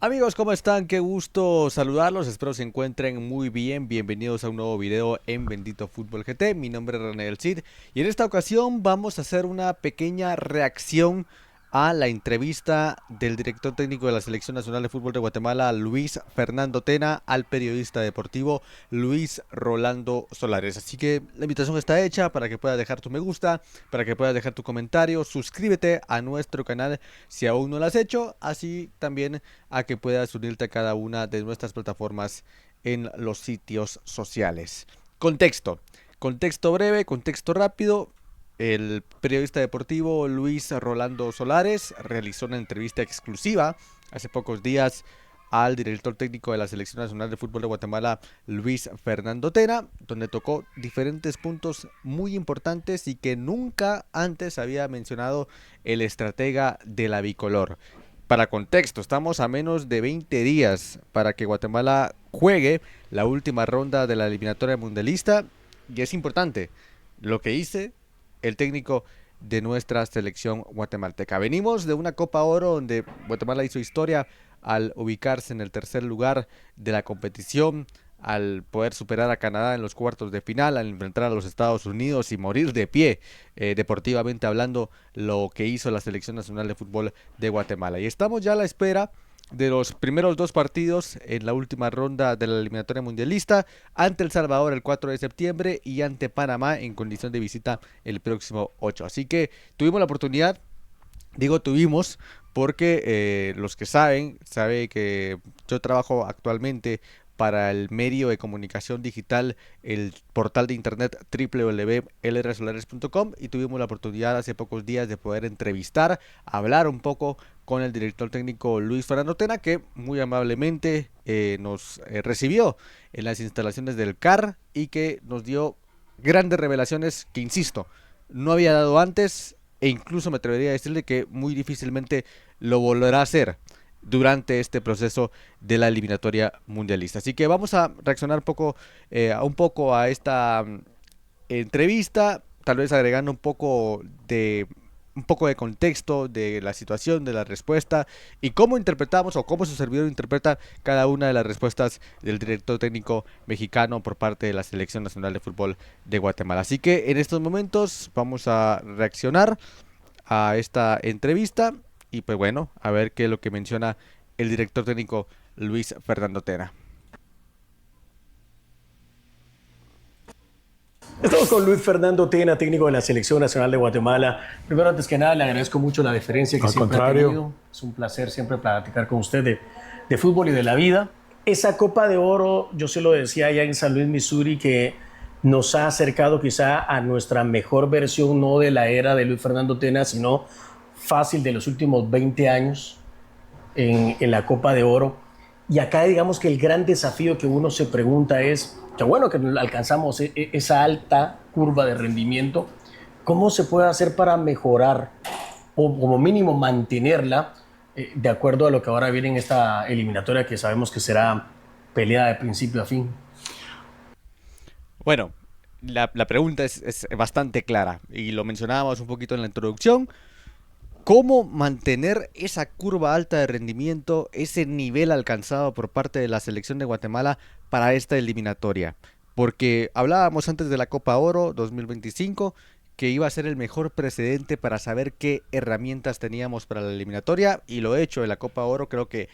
Amigos, ¿cómo están? Qué gusto saludarlos, espero se encuentren muy bien. Bienvenidos a un nuevo video en Bendito Fútbol GT. Mi nombre es René del Cid y en esta ocasión vamos a hacer una pequeña reacción a la entrevista del director técnico de la Selección Nacional de Fútbol de Guatemala, Luis Fernando Tena, al periodista deportivo Luis Rolando Solares. Así que la invitación está hecha para que puedas dejar tu me gusta, para que puedas dejar tu comentario, suscríbete a nuestro canal si aún no lo has hecho, así también a que puedas unirte a cada una de nuestras plataformas en los sitios sociales. Contexto. Contexto breve, contexto rápido. El periodista deportivo Luis Rolando Solares realizó una entrevista exclusiva hace pocos días al director técnico de la Selección Nacional de Fútbol de Guatemala, Luis Fernando Tena, donde tocó diferentes puntos muy importantes y que nunca antes había mencionado el estratega de la bicolor. Para contexto, estamos a menos de 20 días para que Guatemala juegue la última ronda de la eliminatoria mundialista y es importante lo que hice el técnico de nuestra selección guatemalteca. Venimos de una Copa Oro donde Guatemala hizo historia al ubicarse en el tercer lugar de la competición, al poder superar a Canadá en los cuartos de final, al enfrentar a los Estados Unidos y morir de pie, deportivamente hablando, lo que hizo la Selección Nacional de Fútbol de Guatemala. Y estamos ya a la espera de los primeros dos partidos en la última ronda de la eliminatoria mundialista, ante El Salvador el 4 de septiembre y ante Panamá en condición de visita el próximo 8. Así que tuvimos la oportunidad, digo tuvimos, porque los que saben que yo trabajo actualmente para el medio de comunicación digital, el portal de internet www.lrsolares.com, y tuvimos la oportunidad hace pocos días de poder entrevistar, hablar un poco con el director técnico Luis Fernando Tena, que muy amablemente nos recibió en las instalaciones del CAR y que nos dio grandes revelaciones que, insisto, no había dado antes e incluso me atrevería a decirle que muy difícilmente lo volverá a hacer durante este proceso de la eliminatoria mundialista. Así que vamos a reaccionar un poco a esta entrevista, tal vez agregando un poco de contexto de la situación, de la respuesta y cómo interpretamos o cómo su servidor interpreta cada una de las respuestas del director técnico mexicano por parte de la Selección Nacional de Fútbol de Guatemala. Así que en estos momentos vamos a reaccionar a esta entrevista y pues bueno, a ver qué es lo que menciona el director técnico Luis Fernando Tena. Estamos con Luis Fernando Tena, técnico de la Selección Nacional de Guatemala. Primero, antes que nada, le agradezco mucho la deferencia que Al siempre ha contrario, tenido. Es un placer siempre platicar con usted de fútbol y de la vida. Esa Copa de Oro, yo se lo decía allá en San Luis, Missouri, que nos ha acercado quizá a nuestra mejor versión, no de la era de Luis Fernando Tena, sino fácil de los últimos 20 años en la Copa de Oro. Y acá digamos que el gran desafío que uno se pregunta es, qué bueno que alcanzamos esa alta curva de rendimiento, ¿cómo se puede hacer para mejorar o como mínimo mantenerla de acuerdo a lo que ahora viene en esta eliminatoria que sabemos que será peleada de principio a fin? Bueno, la pregunta es bastante clara y lo mencionábamos un poquito en la introducción. ¿Cómo mantener esa curva alta de rendimiento, ese nivel alcanzado por parte de la selección de Guatemala para esta eliminatoria? Porque hablábamos antes de la Copa Oro 2025 que iba a ser el mejor precedente para saber qué herramientas teníamos para la eliminatoria, y lo hecho en la Copa Oro creo que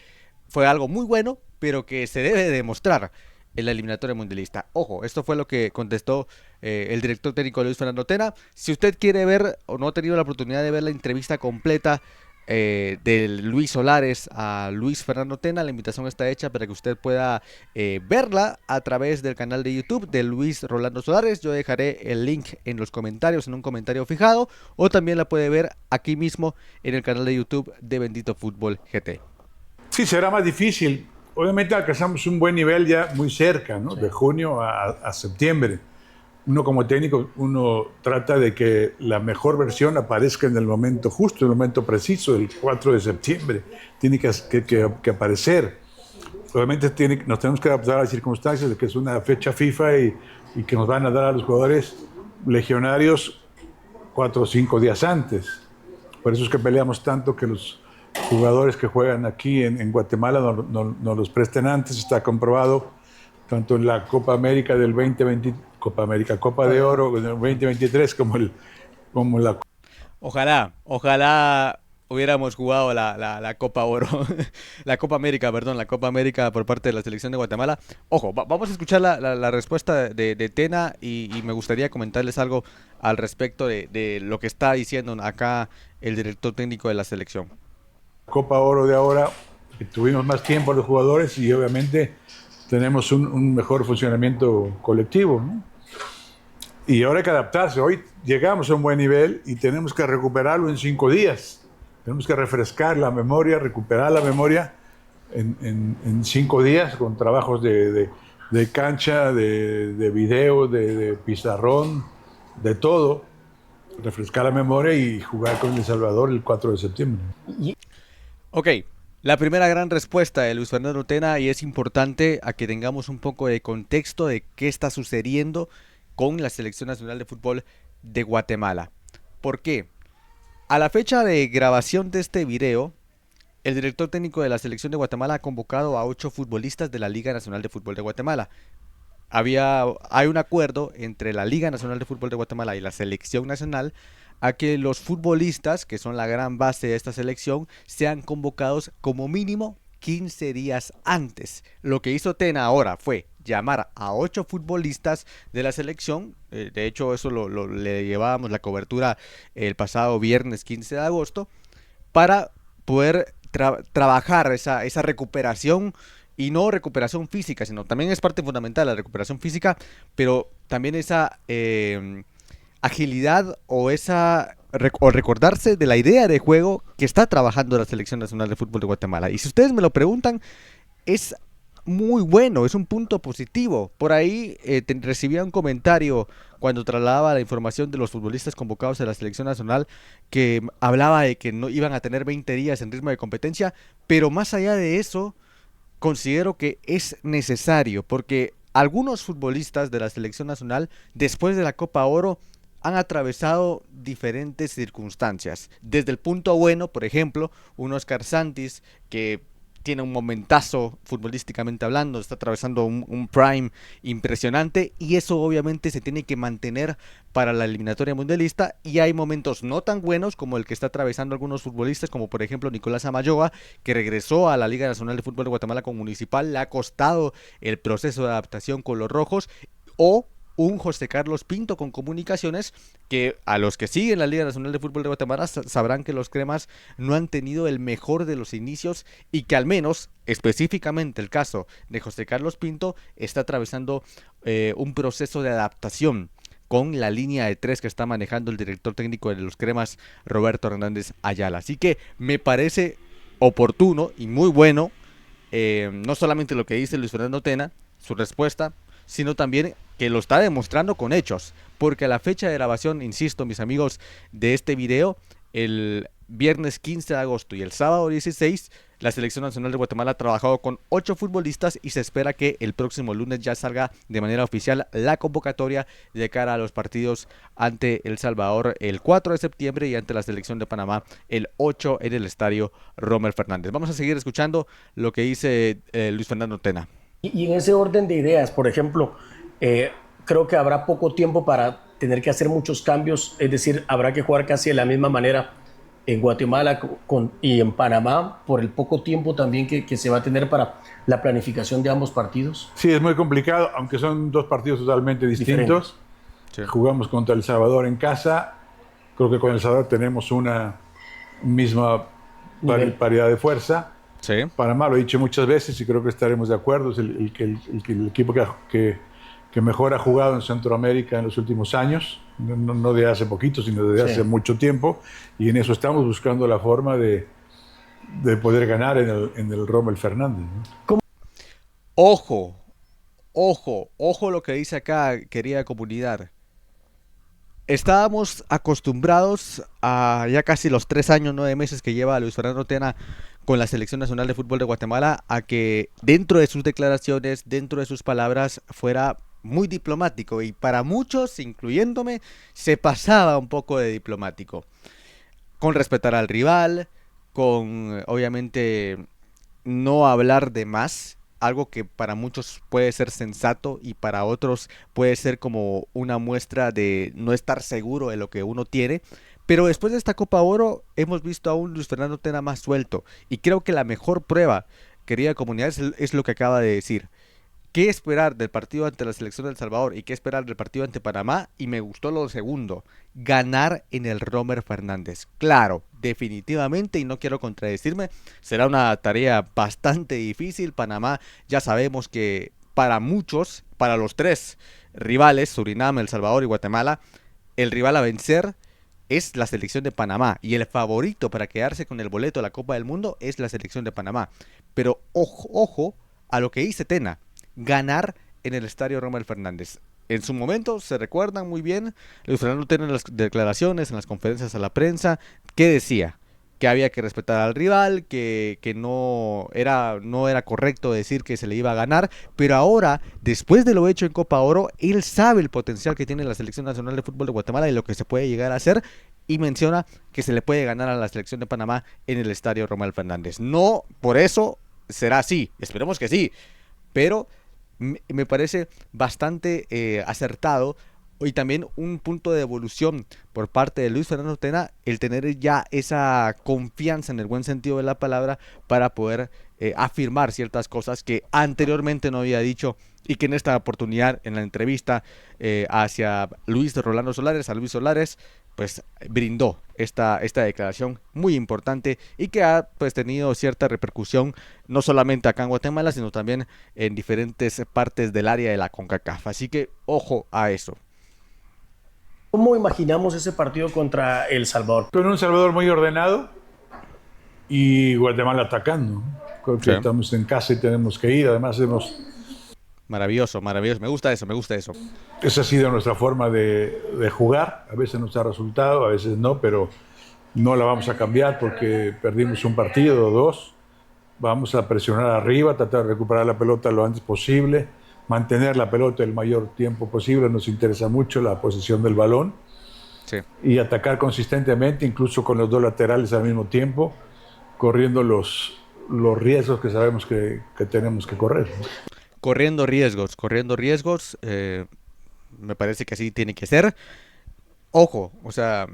fue algo muy bueno, pero que se debe demostrar en la eliminatoria mundialista. Ojo, esto fue lo que contestó el director técnico Luis Fernando Tena. Si usted quiere ver o no ha tenido la oportunidad de ver la entrevista completa de Luis Solares a Luis Fernando Tena, la invitación está hecha para que usted pueda verla a través del canal de YouTube de Luis Rolando Solares. Yo dejaré el link en los comentarios, en un comentario fijado, o también la puede ver aquí mismo en el canal de YouTube de Bendito Fútbol GT. sí, será más difícil. Obviamente alcanzamos un buen nivel ya muy cerca, ¿no? Sí. De junio a septiembre. Uno como técnico, uno trata de que la mejor versión aparezca en el momento justo, en el momento preciso, el 4 de septiembre. Tiene que aparecer. Obviamente nos tenemos que adaptar a las circunstancias de que es una fecha FIFA y que nos van a dar a los jugadores legionarios 4 o 5 días antes. Por eso es que peleamos tanto que jugadores que juegan aquí en Guatemala no los presten antes, está comprobado, tanto en la Copa América del 2020, Copa de Oro del 2023, como la... Ojalá hubiéramos jugado la Copa Oro, la Copa América, perdón, la Copa América por parte de la selección de Guatemala. Ojo, vamos a escuchar la respuesta de Tena y me gustaría comentarles algo al respecto de lo que está diciendo acá el director técnico de la selección. Copa Oro de ahora, que tuvimos más tiempo los jugadores y obviamente tenemos un mejor funcionamiento colectivo, ¿no? Y ahora hay que adaptarse. Hoy llegamos a un buen nivel y tenemos que recuperarlo en 5 días. Tenemos que refrescar la memoria, recuperar la memoria en 5 días con trabajos de cancha, de video, de pizarrón, de todo. Refrescar la memoria y jugar con El Salvador el 4 de septiembre. Ok, la primera gran respuesta de Luis Fernando Tena, y es importante a que tengamos un poco de contexto de qué está sucediendo con la Selección Nacional de Fútbol de Guatemala. ¿Por qué? A la fecha de grabación de este video, el director técnico de la Selección de Guatemala ha convocado a 8 futbolistas de la Liga Nacional de Fútbol de Guatemala. Hay un acuerdo entre la Liga Nacional de Fútbol de Guatemala y la Selección Nacional a que los futbolistas, que son la gran base de esta selección, sean convocados como mínimo 15 días antes. Lo que hizo Tena ahora fue llamar a 8 futbolistas de la selección. De hecho, eso le llevábamos la cobertura el pasado viernes 15 de agosto para poder trabajar esa recuperación, y no recuperación física, sino también es parte fundamental la recuperación física, pero también esa agilidad o recordarse de la idea de juego que está trabajando la Selección Nacional de Fútbol de Guatemala. Y si ustedes me lo preguntan, es muy bueno, es un punto positivo. Por ahí recibía un comentario cuando trasladaba la información de los futbolistas convocados a la Selección Nacional, que hablaba de que no iban a tener 20 días en ritmo de competencia, pero más allá de eso, considero que es necesario, porque algunos futbolistas de la Selección Nacional, después de la Copa Oro, han atravesado diferentes circunstancias. Desde el punto bueno, por ejemplo, un Oscar Santis, que tiene un momentazo futbolísticamente hablando, está atravesando un prime impresionante, y eso obviamente se tiene que mantener para la eliminatoria mundialista. Y hay momentos no tan buenos como el que está atravesando algunos futbolistas, como por ejemplo Nicolás Amayoa, que regresó a la Liga Nacional de Fútbol de Guatemala con Municipal, le ha costado el proceso de adaptación con los rojos, o un José Carlos Pinto con Comunicaciones, que a los que siguen la Liga Nacional de Fútbol de Guatemala sabrán que los cremas no han tenido el mejor de los inicios, y que al menos específicamente el caso de José Carlos Pinto está atravesando un proceso de adaptación con la línea de 3 que está manejando el director técnico de los cremas, Roberto Hernández Ayala. Así que me parece oportuno y muy bueno, no solamente lo que dice Luis Fernando Tena, su respuesta, sino también que lo está demostrando con hechos, porque a la fecha de grabación, insisto, mis amigos, de este video, el viernes 15 de agosto y el sábado 16, la Selección Nacional de Guatemala ha trabajado con 8 futbolistas, y se espera que el próximo lunes ya salga de manera oficial la convocatoria de cara a los partidos ante El Salvador el 4 de septiembre y ante la Selección de Panamá el 8 en el estadio Rommel Fernández. Vamos a seguir escuchando lo que dice Luis Fernando Tena. Y en ese orden de ideas, por ejemplo, creo que habrá poco tiempo para tener que hacer muchos cambios, es decir, habrá que jugar casi de la misma manera en Guatemala y en Panamá, por el poco tiempo también que se va a tener para la planificación de ambos partidos. Sí, es muy complicado, aunque son 2 partidos totalmente distintos. Sí. Jugamos contra El Salvador en casa, creo que con El Salvador tenemos una misma paridad de fuerza. Sí. Panamá, lo he dicho muchas veces y creo que estaremos de acuerdo, es el equipo que mejor ha jugado en Centroamérica en los últimos años, no de hace poquito, sino de hace mucho tiempo, y en eso estamos buscando la forma de poder ganar en el Rommel Fernández, ¿no? Ojo lo que dice acá, querida comunidad. Estábamos acostumbrados a ya casi los 3 años, 9 meses que lleva Luis Fernando Tena con la Selección Nacional de Fútbol de Guatemala, a que dentro de sus declaraciones, dentro de sus palabras, fuera muy diplomático, y para muchos, incluyéndome, se pasaba un poco de diplomático, con respetar al rival, con obviamente no hablar de más, algo que para muchos puede ser sensato y para otros puede ser como una muestra de no estar seguro de lo que uno tiene. Pero después de esta Copa Oro hemos visto a un Luis Fernando Tena más suelto y creo que la mejor prueba, querida comunidad, es lo que acaba de decir. ¿Qué esperar del partido ante la selección de El Salvador y qué esperar del partido ante Panamá? Y me gustó lo segundo, ganar en el Romer Fernández. Claro, definitivamente, y no quiero contradecirme, será una tarea bastante difícil. Panamá ya sabemos que para muchos, para los tres rivales, Surinam, El Salvador y Guatemala, el rival a vencer es la selección de Panamá y el favorito para quedarse con el boleto a la Copa del Mundo es la selección de Panamá. Pero ojo, ojo a lo que dice Tena, ganar en el estadio Rommel Fernández. En su momento, se recuerdan muy bien, Luis Fernando Tena en las declaraciones, en las conferencias a la prensa, que decía que había que respetar al rival, que no era correcto decir que se le iba a ganar, pero ahora, después de lo hecho en Copa Oro, él sabe el potencial que tiene la Selección Nacional de Fútbol de Guatemala y lo que se puede llegar a hacer, y menciona que se le puede ganar a la Selección de Panamá en el estadio Rommel Fernández. No, por eso será así, esperemos que sí, pero me parece bastante acertado y también un punto de evolución por parte de Luis Fernando Tena, el tener ya esa confianza en el buen sentido de la palabra para poder afirmar ciertas cosas que anteriormente no había dicho y que en esta oportunidad en la entrevista hacia Luis Rolando Solares, a Luis Solares, pues brindó esta declaración muy importante y que ha pues tenido cierta repercusión no solamente acá en Guatemala, sino también en diferentes partes del área de la CONCACAF. Así que ojo a eso. ¿Cómo imaginamos ese partido contra El Salvador? Con un Salvador muy ordenado y Guatemala atacando. Creo que Sí. estamos en casa y tenemos que ir. Además, Maravilloso, maravilloso. Me gusta eso, me gusta eso. esa ha sido nuestra forma de jugar. A veces nos ha resultado, a veces no, pero no la vamos a cambiar porque perdimos un partido o dos. Vamos a presionar arriba, tratar de recuperar la pelota lo antes posible, mantener la pelota el mayor tiempo posible. Nos interesa mucho la posesión del balón. Sí. Y atacar consistentemente, incluso con los dos laterales al mismo tiempo, corriendo los riesgos que sabemos que tenemos que correr. Corriendo riesgos, me parece que así tiene que ser. Ojo, o sea,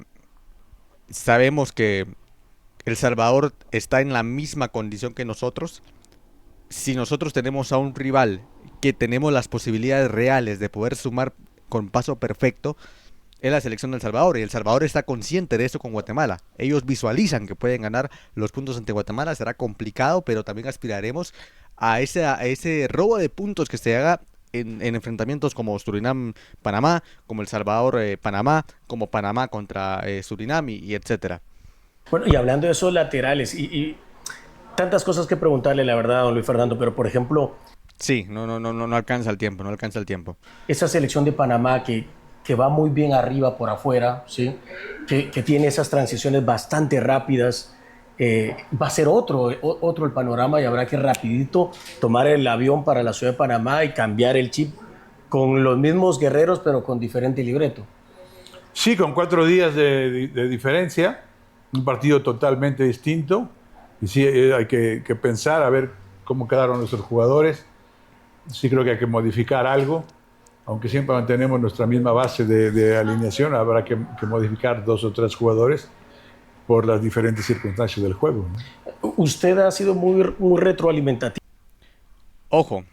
sabemos que El Salvador está en la misma condición que nosotros. Si nosotros tenemos a un rival que tenemos las posibilidades reales de poder sumar con paso perfecto, es la selección de El Salvador, y El Salvador está consciente de eso con Guatemala. Ellos visualizan que pueden ganar los puntos ante Guatemala, será complicado, pero también aspiraremos a ese robo de puntos que se haga en enfrentamientos como Surinam-Panamá, como El Salvador-Panamá, como Panamá contra Surinam y etcétera. Bueno, y hablando de esos laterales, y tantas cosas que preguntarle, la verdad, a don Luis Fernando, pero por ejemplo, Sí, no alcanza el tiempo, no alcanza el tiempo. esa selección de Panamá que va muy bien arriba por afuera, ¿sí? que tiene esas transiciones bastante rápidas, va a ser otro el panorama y habrá que rapidito tomar el avión para la ciudad de Panamá y cambiar el chip con los mismos guerreros, pero con diferente libreto. Sí, con 4 días de diferencia, un partido totalmente distinto. Y sí, hay que pensar a ver cómo quedaron nuestros jugadores. Sí creo que hay que modificar algo, aunque siempre mantenemos nuestra misma base de alineación, habrá que modificar 2 o 3 jugadores por las diferentes circunstancias del juego, ¿no? Usted ha sido muy retroalimentativo. Ojo,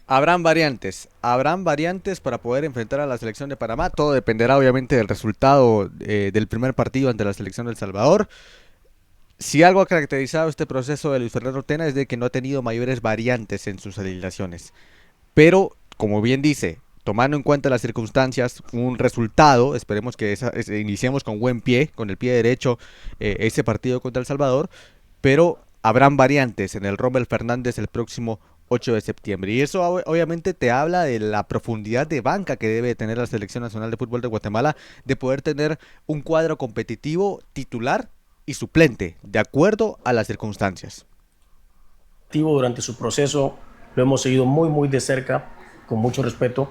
habrán variantes para poder enfrentar a la selección de Panamá. Todo dependerá obviamente del resultado del primer partido ante la selección de El Salvador. Si algo ha caracterizado este proceso de Luis Fernando Tena es de que no ha tenido mayores variantes en sus alineaciones. Pero, como bien dice, tomando en cuenta las circunstancias, un resultado, esperemos que iniciemos con buen pie, con el pie derecho, ese partido contra El Salvador, pero habrán variantes en el Rommel Fernández el próximo 8 de septiembre. Y eso obviamente te habla de la profundidad de banca que debe tener la Selección Nacional de Fútbol de Guatemala, de poder tener un cuadro competitivo titular y suplente, de acuerdo a las circunstancias. Durante su proceso lo hemos seguido muy de cerca, con mucho respeto,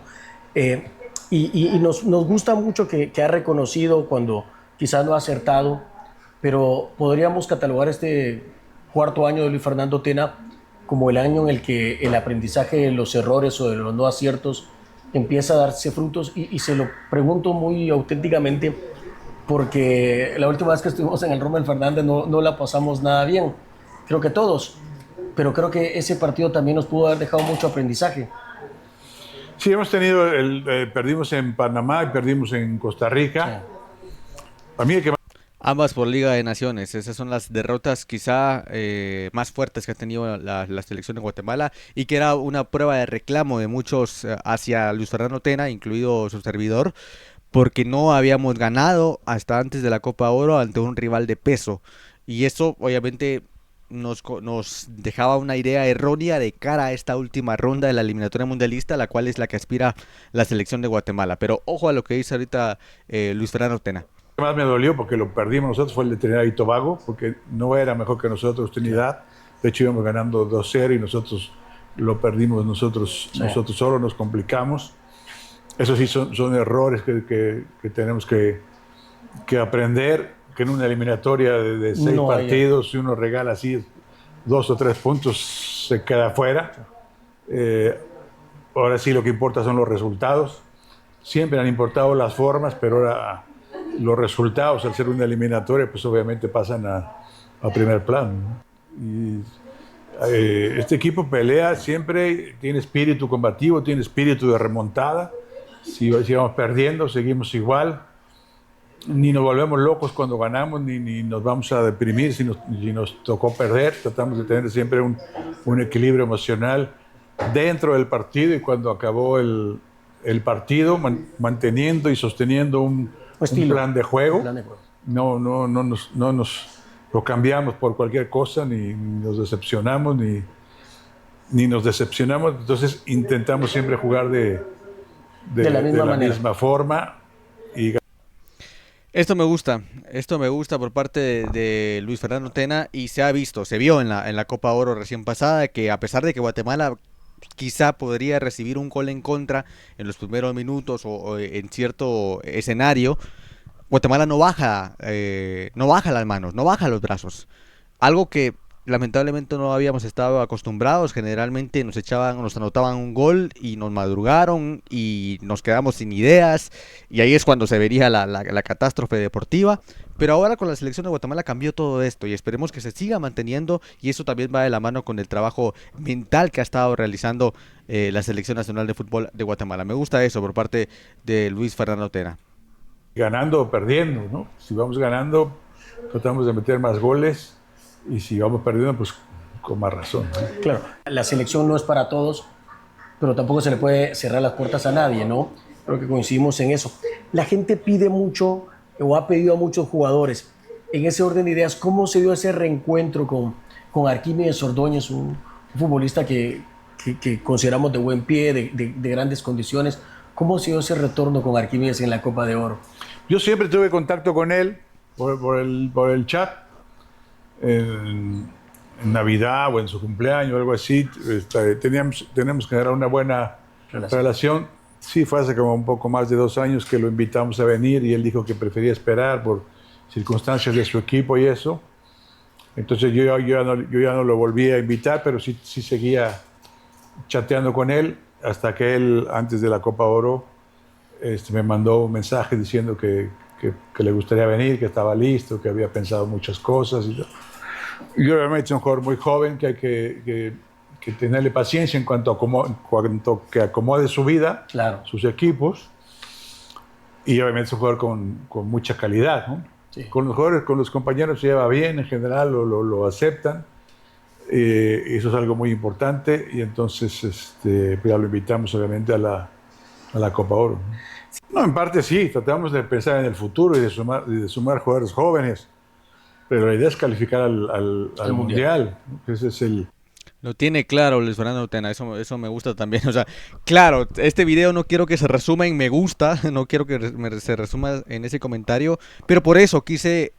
y nos gusta mucho que ha reconocido cuando quizás no ha acertado, pero podríamos catalogar este cuarto año de Luis Fernando Tena como el año en el que el aprendizaje de los errores o de los no aciertos empieza a darse frutos y se lo pregunto muy auténticamente porque la última vez que estuvimos en el Rommel Fernández no la pasamos nada bien, creo que todos, pero creo que ese partido también nos pudo haber dejado mucho aprendizaje. Sí, hemos tenido, perdimos en Panamá y perdimos en Costa Rica. Sí. A mí el que Ambas por Liga de Naciones. Esas son las derrotas quizá más fuertes que ha tenido la selección de Guatemala y que era una prueba de reclamo de muchos hacia Luis Fernando Tena, incluido su servidor, porque no habíamos ganado hasta antes de la Copa Oro ante un rival de peso. Y eso obviamente nos dejaba una idea errónea de cara a esta última ronda de la eliminatoria mundialista, la cual es la que aspira la selección de Guatemala. Pero ojo a lo que dice ahorita Luis Fernando Tena. más me dolió porque lo perdimos nosotros fue el de Trinidad y Tobago, porque no era mejor que nosotros Trinidad. De hecho íbamos ganando 2-0 y nosotros lo perdimos nosotros solos, nos complicamos. Eso sí son errores que tenemos que aprender, que en una eliminatoria de 6 partidos, si uno regala así 2 o 3 puntos, se queda fuera. Ahora sí lo que importa son los resultados. Siempre han importado las formas, pero ahora los resultados, al ser una eliminatoria, pues obviamente pasan a primer plano, ¿no? Y este equipo pelea siempre, tiene espíritu combativo, tiene espíritu de remontada. Si vamos perdiendo, seguimos igual. Ni nos volvemos locos cuando ganamos, ni nos vamos a deprimir si nos tocó perder. Tratamos de tener siempre un equilibrio emocional dentro del partido y cuando acabó el partido, manteniendo y sosteniendo un plan de juego. No nos lo cambiamos por cualquier cosa, ni nos decepcionamos, ni nos decepcionamos. Entonces intentamos siempre jugar de la misma forma. Esto me gusta por parte de Luis Fernando Tena y se vio en la Copa Oro recién pasada que a pesar de que Guatemala quizá podría recibir un gol en contra en los primeros minutos o en cierto escenario, Guatemala no baja las manos, no baja los brazos. Algo que lamentablemente no habíamos estado acostumbrados. Generalmente nos anotaban un gol y nos madrugaron y nos quedamos sin ideas. Y ahí es cuando se vería la catástrofe deportiva. Pero ahora con la selección de Guatemala cambió todo esto y esperemos que se siga manteniendo. Y eso también va de la mano con el trabajo mental que ha estado realizando la Selección Nacional de Fútbol de Guatemala. Me gusta eso por parte de Luis Fernando Tena. Ganando o perdiendo, ¿no? Si vamos ganando, tratamos de meter más goles. Y si vamos perdiendo, pues con más razón, ¿no? Claro, la selección no es para todos, pero tampoco se le puede cerrar las puertas a nadie, ¿no? Creo que coincidimos en eso. La gente pide mucho, o ha pedido a muchos jugadores. En ese orden de ideas, ¿cómo se dio ese reencuentro con Arquímedes Ordóñez, un futbolista que consideramos de buen pie, de grandes condiciones? ¿Cómo se dio ese retorno con Arquímedes en la Copa de Oro? Yo siempre tuve contacto con él por el chat. En Navidad o en su cumpleaños o algo así, tenemos que generar una buena relación. Sí, fue hace como un poco más de 2 años que lo invitamos a venir y él dijo que prefería esperar por circunstancias de su equipo y eso. Entonces yo ya no lo volví a invitar, pero sí seguía chateando con él hasta que él, antes de la Copa Oro, me mandó un mensaje diciendo que le gustaría venir, que estaba listo, que había pensado muchas cosas. Y obviamente es un jugador muy joven que hay que tenerle paciencia en cuanto que acomode su vida, claro, sus equipos. Y obviamente es un jugador con mucha calidad, ¿no? Sí. Con los jugadores, con los compañeros se lleva bien, en general lo aceptan. Eso es algo muy importante y entonces pues ya lo invitamos obviamente a la Copa Oro, ¿no? No, en parte sí, tratamos de pensar en el futuro y de sumar jugadores jóvenes, pero la idea es calificar al Mundial. Ese es el... Lo tiene claro Luis Fernando Tena, eso me gusta también. O sea, claro, este video no quiero que se resuma en me gusta, no quiero que se resuma en ese comentario, pero por eso quise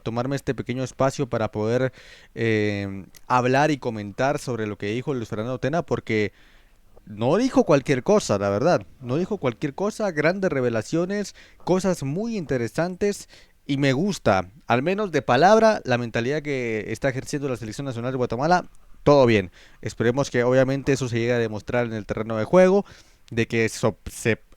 tomarme este pequeño espacio para poder hablar y comentar sobre lo que dijo Luis Fernando Tena, porque no dijo cualquier cosa, la verdad. No dijo cualquier cosa, grandes revelaciones, cosas muy interesantes y me gusta, al menos de palabra, la mentalidad que está ejerciendo la Selección Nacional de Guatemala. Todo bien. Esperemos que obviamente eso se llegue a demostrar en el terreno de juego, de que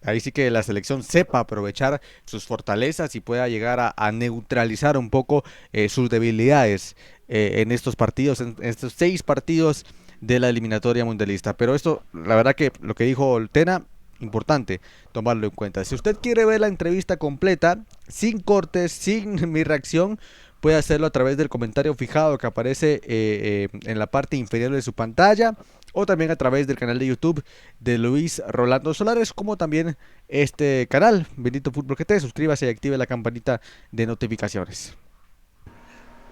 ahí sí que la selección sepa aprovechar sus fortalezas y pueda llegar a neutralizar un poco sus debilidades en estos partidos, en estos 6 partidos de la eliminatoria mundialista. Pero esto, la verdad que lo que dijo Tena, importante tomarlo en cuenta. Si usted quiere ver la entrevista completa, sin cortes, sin mi reacción, puede hacerlo a través del comentario fijado que aparece en la parte inferior de su pantalla, o también a través del canal de YouTube de Luis Rolando Solares, como también este canal, Bendito Fútbol GT. Suscríbase y active la campanita de notificaciones.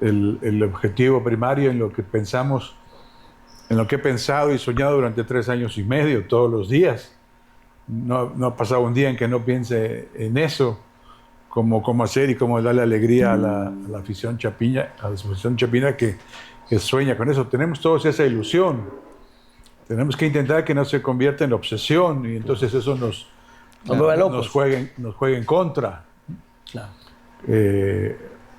El objetivo primario en lo que pensamos, en lo que he pensado y soñado durante 3 años y medio, todos los días. No ha pasado un día en que no piense en eso, cómo hacer y cómo darle alegría a la afición chapina, que sueña con eso. Tenemos todos esa ilusión. Tenemos que intentar que no se convierta en obsesión y entonces eso nos juegue en contra. Claro.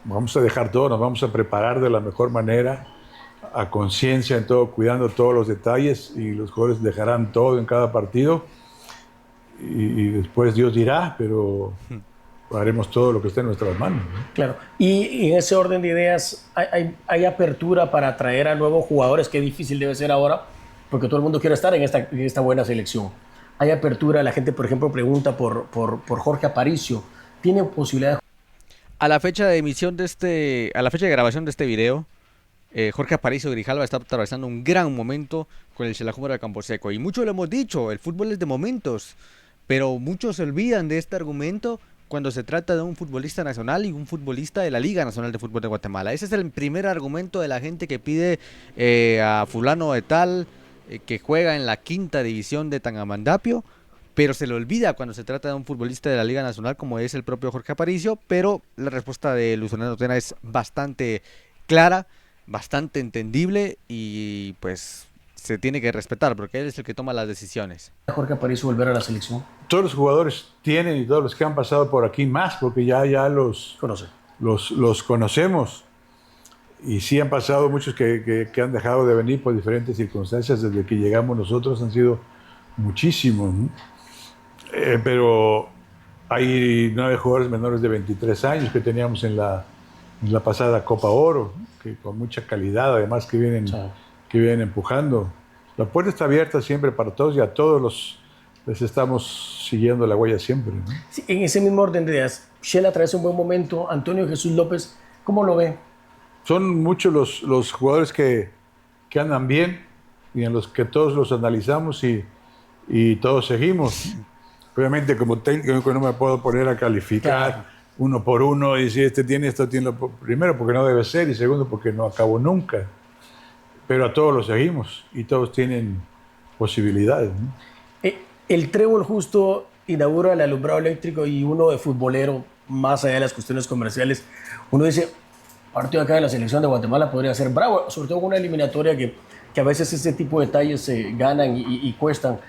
Vamos a dejar todo, nos vamos a preparar de la mejor manera, a conciencia en todo, cuidando todos los detalles, y los jugadores dejarán todo en cada partido y después Dios dirá, pero haremos todo lo que esté en nuestras manos, ¿no? Claro. Y en ese orden de ideas, ¿hay apertura para atraer a nuevos jugadores? Qué difícil debe ser ahora, porque todo el mundo quiere estar en esta buena selección. ¿Hay apertura? La gente, por ejemplo, pregunta por Jorge Aparicio. ¿Tiene posibilidad de... A la fecha de emisión a la fecha de grabación de este video, Jorge Aparicio Grijalva está atravesando un gran momento con el Xelajú Camposeco. Y mucho lo hemos dicho, el fútbol es de momentos, pero muchos se olvidan de este argumento cuando se trata de un futbolista nacional y un futbolista de la Liga Nacional de Fútbol de Guatemala. Ese es el primer argumento de la gente que pide a fulano de tal que juega en la 5ª división de Tangamandapio, pero se le olvida cuando se trata de un futbolista de la Liga Nacional como es el propio Jorge Aparicio. Pero la respuesta de Luis Fernando Tena es bastante clara, bastante entendible, y pues se tiene que respetar porque él es el que toma las decisiones. Jorge Aparicio volver a la selección? Todos los jugadores tienen, y todos los que han pasado por aquí más, porque ya los conocemos. Y sí han pasado muchos que han dejado de venir por diferentes circunstancias desde que llegamos nosotros, han sido muchísimos, ¿no? Pero hay 9 jugadores menores de 23 años que teníamos en la pasada Copa Oro, que con mucha calidad, además, que vienen empujando. La puerta está abierta siempre para todos, y a todos les estamos siguiendo la huella siempre, ¿no? Sí, en ese mismo orden de ideas, Shela atraviesa un buen momento. Antonio Jesús López, ¿cómo lo ve? Son muchos los jugadores que andan bien y en los que todos los analizamos y todos seguimos. Obviamente, como técnico no me puedo poner a calificar uno por uno y decir esto tiene, primero porque no debe ser, y segundo porque no acabó nunca. Pero a todos los seguimos y todos tienen posibilidades, ¿no? El Trébol justo inaugura el alumbrado eléctrico, y uno de futbolero, más allá de las cuestiones comerciales, uno dice, partido acá de la selección de Guatemala podría ser bravo, sobre todo con una eliminatoria que a veces este tipo de detalles se ganan y cuestan.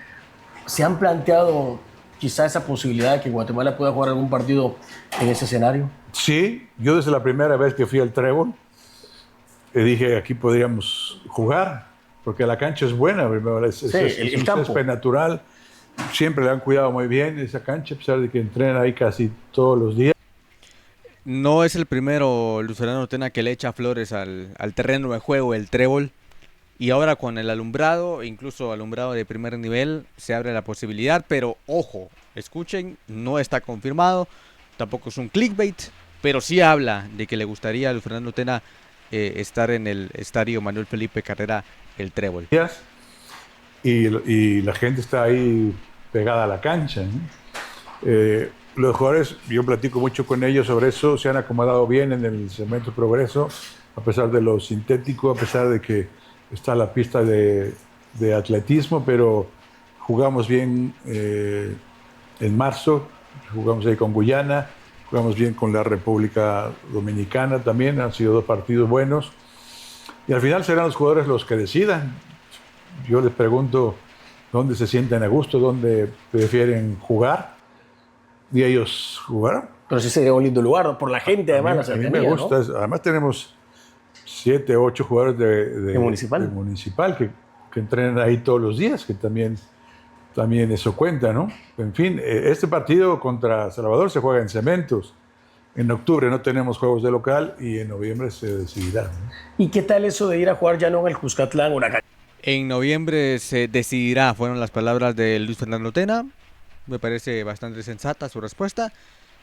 ¿Se han planteado quizá esa posibilidad de que Guatemala pueda jugar algún partido en ese escenario? Sí, yo desde la primera vez que fui al Trébol dije, aquí podríamos jugar, porque la cancha es buena, es un césped natural, siempre le han cuidado muy bien esa cancha, a pesar de que entrenan ahí casi todos los días. No es el primero, Luis Fernando Tena, que le echa flores al terreno de juego, el Trébol. Y ahora con el alumbrado, incluso alumbrado de primer nivel, se abre la posibilidad. Pero ojo, escuchen, no está confirmado, tampoco es un clickbait, pero sí habla de que le gustaría a Luis Fernando Tena estar en el estadio Manuel Felipe Carrera, el Trébol. Y la gente está ahí pegada a la cancha, ¿no? Los jugadores, yo platico mucho con ellos sobre eso, se han acomodado bien en el Cemento Progreso, a pesar de lo sintético, a pesar de que está la pista de atletismo, pero jugamos bien en marzo, jugamos ahí con Guyana, jugamos bien con la República Dominicana también, han sido 2 partidos buenos, y al final serán los jugadores los que decidan. Yo les pregunto dónde se sienten a gusto, dónde prefieren jugar, y ellos jugaron. Pero sí sería un lindo lugar, por la gente además, la A mí cercanía, me gusta, ¿no? además tenemos 7, 8 jugadores De Municipal. de Municipal que entrenan ahí todos los días, que también eso cuenta, ¿no? En fin, este partido contra Salvador se juega en Cementos. En octubre no tenemos juegos de local y en noviembre se decidirá, ¿no? ¿Y qué tal eso de ir a jugar ya no en el Cuscatlán, una cancha? En noviembre se decidirá, fueron las palabras de Luis Fernando Tena. Me parece bastante sensata su respuesta.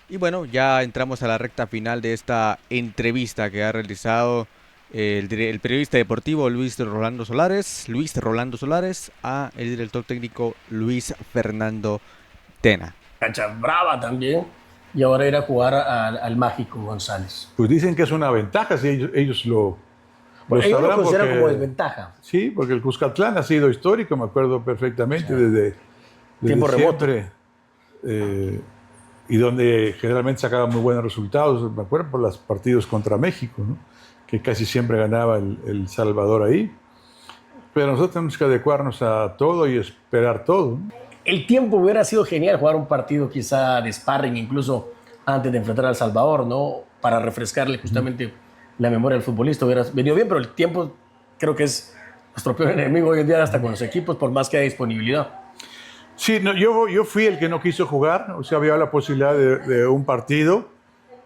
Y bueno, ya entramos a la recta final de esta entrevista que ha realizado el periodista deportivo Luis Rolando Solares a el director técnico Luis Fernando Tena. Cancha brava también. Y ahora ir a jugar al Mágico González. Pues dicen que es una ventaja, si ellos lo Ellos lo sabrán consideran porque- como desventaja. Sí, porque el Cuscatlán ha sido histórico, me acuerdo perfectamente, desde Tiempo remoto. siempre, y donde generalmente sacaba muy buenos resultados, me acuerdo por los partidos contra México, ¿no? Que casi siempre ganaba el Salvador ahí. Pero nosotros tenemos que adecuarnos a todo y esperar todo, ¿no? El tiempo hubiera sido genial jugar un partido quizá de sparring, incluso antes de enfrentar al Salvador, ¿no? Para refrescarle justamente la memoria del futbolista. Hubiera venido bien, pero el tiempo creo que es nuestro peor enemigo hoy en día hasta con los equipos, por más que haya disponibilidad. Sí, no, yo fui el que no quiso jugar, o sea, había la posibilidad de un partido.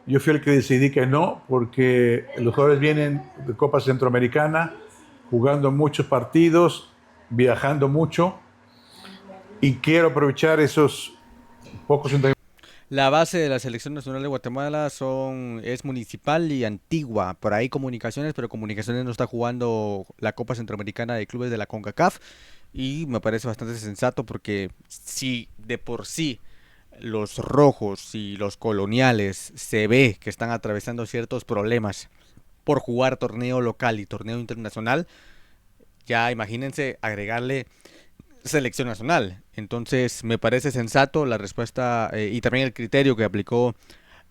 Yo fui el que decidí que no, porque los jugadores vienen de Copa Centroamericana, jugando muchos partidos, viajando mucho, y quiero aprovechar esos pocos entrenamientos. La base de la Selección Nacional de Guatemala es Municipal y Antigua. Por ahí Comunicaciones, pero Comunicaciones no está jugando la Copa Centroamericana de Clubes de la CONCACAF. Y me parece bastante sensato porque si de por sí los rojos y los coloniales se ve que están atravesando ciertos problemas por jugar torneo local y torneo internacional, ya imagínense agregarle selección nacional. Entonces me parece sensato la respuesta y también el criterio que aplicó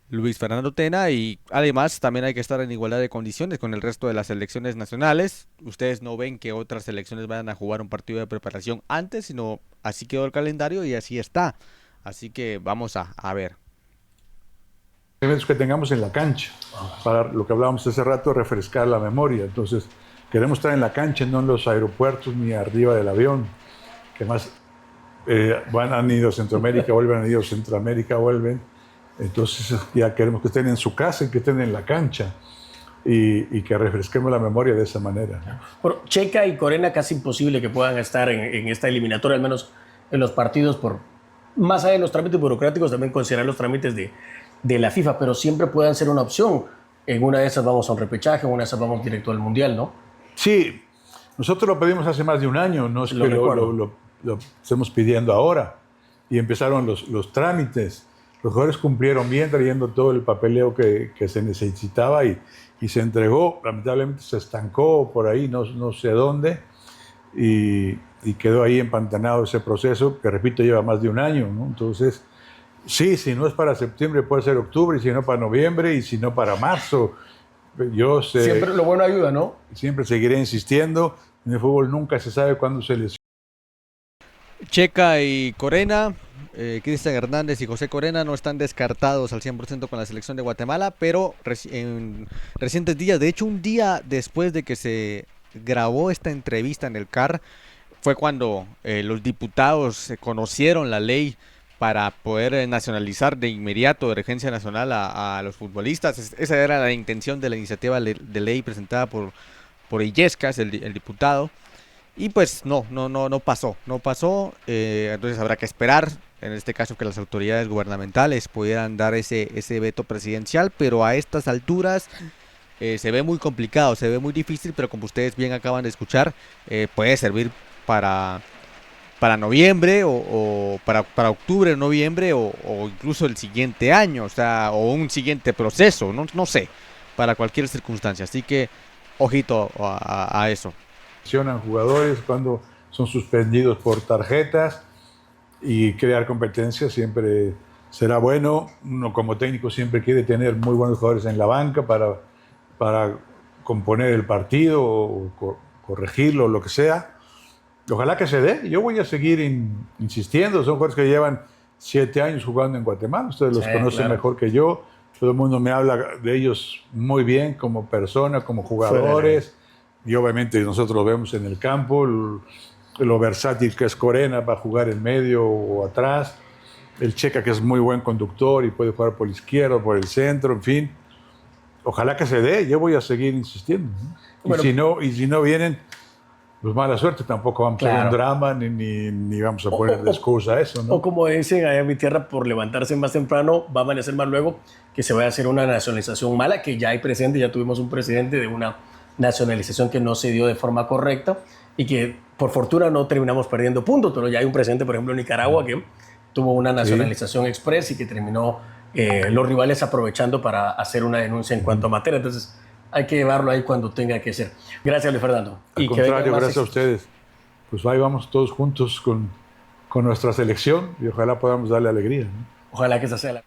Luis Fernando Tena, y además también hay que estar en igualdad de condiciones con el resto de las selecciones nacionales. Ustedes no ven que otras selecciones vayan a jugar un partido de preparación antes, sino así quedó el calendario y así está. Así que vamos a ver. Que tengamos en la cancha, para lo que hablábamos hace rato, refrescar la memoria. Entonces, queremos estar en la cancha, no en los aeropuertos ni arriba del avión, que más han ido a Centroamérica, vuelven, han ido a Centroamérica, vuelven. Entonces, ya queremos que estén en su casa y que estén en la cancha y que refresquemos la memoria de esa manera. Bueno, Checa y Corena casi imposible que puedan estar en esta eliminatoria, al menos en los partidos, por más allá de los trámites burocráticos, también considerar los trámites de la FIFA, pero siempre pueden ser una opción. En una de esas vamos a un repechaje, en una de esas vamos directo al Mundial, ¿no? Sí, nosotros lo pedimos hace más de un año, no es que lo estemos pidiendo ahora. Y empezaron los trámites. Los jugadores cumplieron bien trayendo todo el papeleo que se necesitaba y se entregó. Lamentablemente se estancó por ahí, no sé dónde, y quedó ahí empantanado ese proceso, que repito, lleva más de un año, ¿no? Entonces, sí, si no es para septiembre puede ser octubre, y si no para noviembre, y si no para marzo. Siempre lo bueno ayuda, ¿no? Siempre seguiré insistiendo. En el fútbol nunca se sabe cuándo se lesiona. Checa y Corena, Cristian Hernández y José Corena no están descartados al 100% con la selección de Guatemala, pero en recientes días, de hecho un día después de que se grabó esta entrevista en el CAR, fue cuando los diputados conocieron la ley para poder nacionalizar de inmediato de urgencia nacional a los futbolistas. Esa era la intención de la iniciativa de ley presentada por Illescas, el diputado. Y pues no pasó. Entonces habrá que esperar, en este caso, que las autoridades gubernamentales pudieran dar ese veto presidencial, pero a estas alturas se ve muy complicado, se ve muy difícil, pero como ustedes bien acaban de escuchar, puede servir para noviembre o para octubre, noviembre o incluso el siguiente año, o un siguiente proceso, no sé, para cualquier circunstancia. Así que ojito a eso. Jugadores cuando son suspendidos por tarjetas, y crear competencias siempre será bueno. Uno como técnico siempre quiere tener muy buenos jugadores en la banca para componer el partido o corregirlo, lo que sea. Ojalá que se dé. Yo voy a seguir insistiendo. Son jugadores que llevan 7 años jugando en Guatemala. Ustedes los conocen claro. mejor que yo. Todo el mundo me habla de ellos muy bien como persona, como jugadores. Y obviamente nosotros lo vemos en el campo, lo versátil que es Corena para jugar en medio o atrás. El Checa, que es muy buen conductor y puede jugar por la izquierda, por el centro, en fin. Ojalá que se dé, yo voy a seguir insistiendo, ¿no? Bueno, y si no vienen, pues mala suerte, tampoco vamos a hacer un drama ni vamos a poner de excusa a eso, ¿no? O como dicen allá en mi tierra, por levantarse más temprano, va a amanecer más luego, que se vaya a hacer una nacionalización mala, que ya hay presente, ya tuvimos un presidente de una nacionalización que no se dio de forma correcta y que por fortuna no terminamos perdiendo puntos, pero ya hay un presidente, por ejemplo, en Nicaragua, que tuvo una nacionalización express y que terminó los rivales aprovechando para hacer una denuncia en cuanto a materia. Entonces hay que llevarlo ahí cuando tenga que ser. Gracias, Luis Fernando. Al contrario, gracias a ustedes. Pues ahí vamos todos juntos con nuestra selección y ojalá podamos darle alegría, ¿no? Ojalá que esa sea la...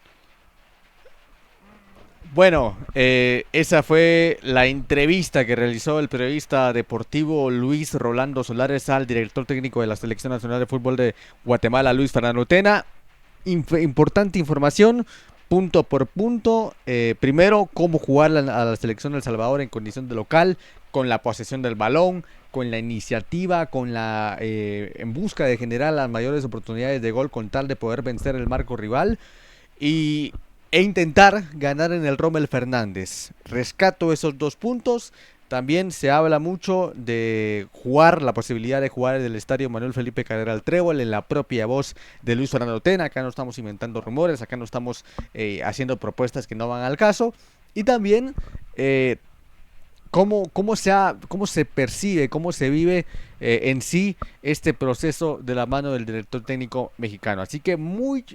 Bueno, esa fue la entrevista que realizó el periodista deportivo Luis Rolando Solares al director técnico de la Selección Nacional de Fútbol de Guatemala, Luis Fernando Tena. Importante información, punto por punto. Primero, cómo jugar a la Selección de El Salvador en condición de local, con la posesión del balón, con la iniciativa, en busca de generar las mayores oportunidades de gol con tal de poder vencer el marco rival e intentar ganar en el Rommel Fernández. Rescato esos 2 puntos. También se habla mucho de la posibilidad de jugar en el estadio Manuel Felipe Carrera al Trébol, en la propia voz de Luis Fernando Tena. Acá no estamos inventando rumores, acá no estamos haciendo propuestas que no van al caso. Y también cómo se percibe, cómo se vive en sí este proceso de la mano del director técnico mexicano. Así que muy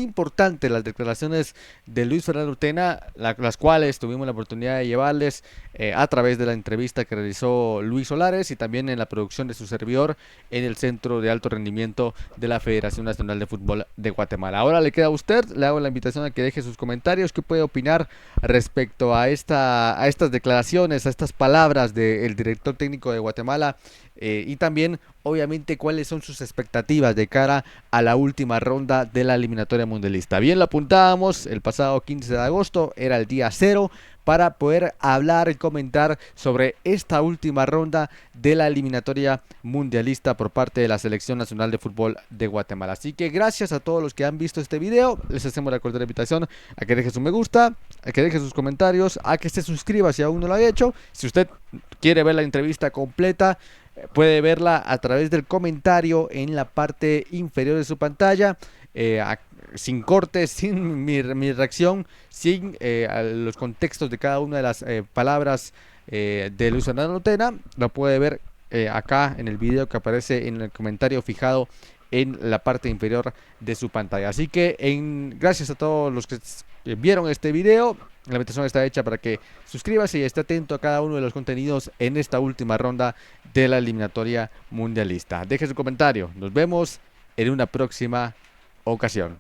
importante las declaraciones de Luis Fernando Tena, las cuales tuvimos la oportunidad de llevarles a través de la entrevista que realizó Luis Solares y también en la producción de su servidor en el Centro de Alto Rendimiento de la Federación Nacional de Fútbol de Guatemala. Ahora le queda a usted, le hago la invitación a que deje sus comentarios, qué puede opinar respecto a estas declaraciones, a estas palabras del director técnico de Guatemala, y también obviamente cuáles son sus expectativas de cara a la última ronda de la eliminatoria mundialista. Bien, lo apuntábamos, el pasado 15 de agosto era el día 0 para poder hablar y comentar sobre esta última ronda de la eliminatoria mundialista por parte de la Selección Nacional de Fútbol de Guatemala. Así que gracias a todos los que han visto este video, les hacemos la cordial invitación a que deje su me gusta, a que deje sus comentarios, a que se suscriba si aún no lo ha hecho. Si usted quiere ver la entrevista completa, puede verla a través del comentario en la parte inferior de su pantalla, sin cortes, sin mi reacción, sin los contextos de cada una de las palabras de Luis Fernando Tena. Lo puede ver acá en el video que aparece en el comentario fijado en la parte inferior de su pantalla. Así que gracias a todos los que vieron este video. La invitación está hecha para que suscríbase y esté atento a cada uno de los contenidos en esta última ronda de la eliminatoria mundialista. Deje su comentario. Nos vemos en una próxima ocasión.